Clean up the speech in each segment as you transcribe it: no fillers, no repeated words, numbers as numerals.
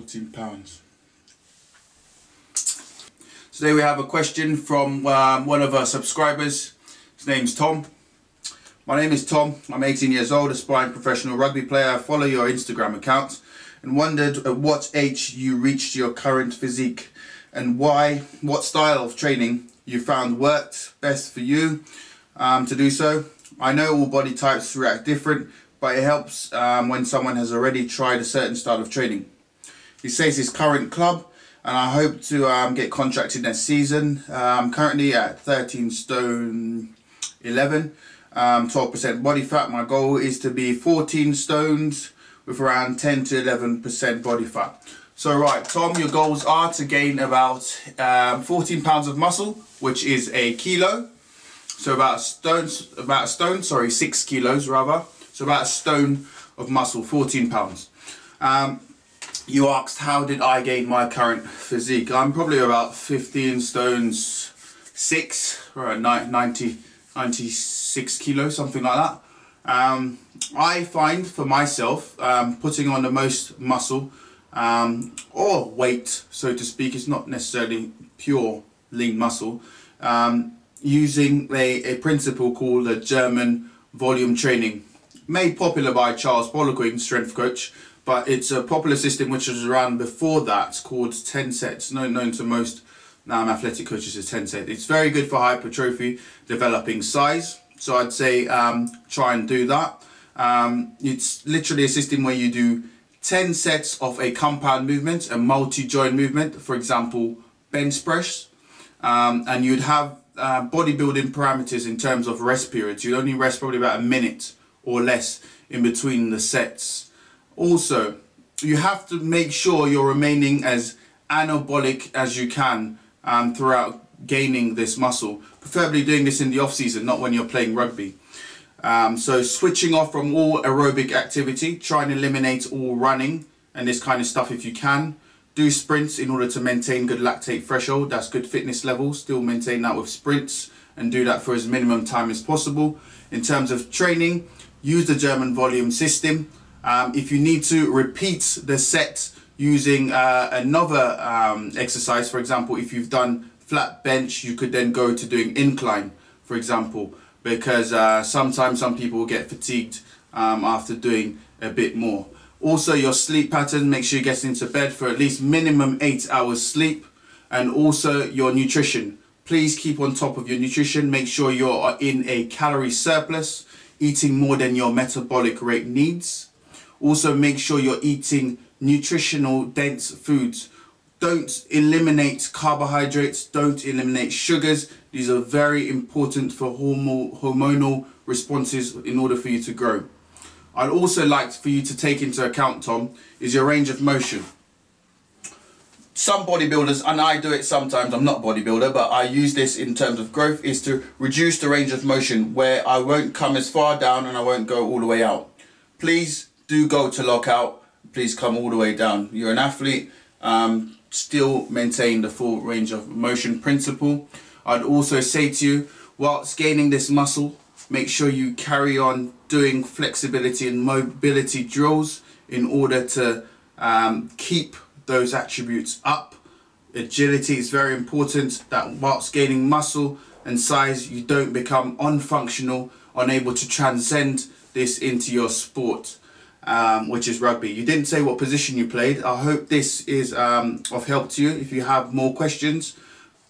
14 pounds. Today we have a question from one of our subscribers. His name's Tom. My name is Tom. I'm 18 years old, aspiring professional rugby player. I follow your Instagram account and wondered at what age you reached your current physique and what style of training you found worked best for you to do so. I know all body types react different, but it helps when someone has already tried a certain style of training. He says his current club, and I hope to get contracted next season. I'm currently at 13 stone 11, 12% body fat. My goal is to be 14 stones with around 10 to 11% body fat. So right, Tom, your goals are to gain about 14 pounds of muscle, which is a kilo. So about a stone, sorry, 6 kilos rather. So about a stone of muscle, 14 pounds. You asked, how did I gain my current physique? I'm probably about 15 stones 6, or 96 kilos, something like that. I find for myself, putting on the most muscle, or weight, so to speak, it's not necessarily pure lean muscle, using a principle called the German volume training, made popular by Charles Poliquin, strength coach, but it's a popular system which was around before that, called 10 sets, known to most athletic coaches as 10 sets. It's very good for hypertrophy, developing size, so I'd say try and do that. It's literally a system where you do 10 sets of a compound movement, a multi-joint movement, for example, bench press, and you'd have bodybuilding parameters in terms of rest periods. You'd only rest probably about a minute or less in between the sets. Also, you have to make sure you're remaining as anabolic as you can throughout gaining this muscle, preferably doing this in the off season, not when you're playing rugby. So switching off from all aerobic activity, try and eliminate all running and this kind of stuff if you can. Do sprints in order to maintain good lactate threshold. That's good fitness level. Still maintain that with sprints and do that for as minimum time as possible. In terms of training, use the German volume system. If you need to repeat the set using another exercise, for example, if you've done flat bench, you could then go to doing incline, for example, because sometimes some people will get fatigued after doing a bit more. Also, your sleep pattern, make sure you get into bed for at least minimum 8 hours sleep, and also your nutrition. Please keep on top of your nutrition. Make sure you're in a calorie surplus, eating more than your metabolic rate needs. Also, make sure you're eating nutritional dense foods. Don't eliminate carbohydrates, don't eliminate sugars. These are very important for hormonal responses in order for you to grow. I'd also like for you to take into account, Tom, is your range of motion. Some bodybuilders, and I do it sometimes, I'm not a bodybuilder, but I use this in terms of growth, is to reduce the range of motion where I won't come as far down and I won't go all the way out. Please do go to lockout, please come all the way down. You're an athlete, still maintain the full range of motion principle. I'd also say to you, whilst gaining this muscle, make sure you carry on doing flexibility and mobility drills in order to keep those attributes up. Agility is very important, that whilst gaining muscle and size, you don't become unfunctional, unable to transcend this into your sport, which is rugby. You didn't say what position you played. I hope this is of help to you. If you have more questions,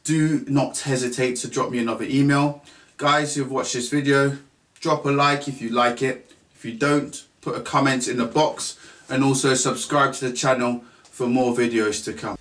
do not hesitate to drop me another email. Guys who've watched this video, drop a like if you like it. If you don't, put a comment in the box, and also subscribe to the channel for more videos to come.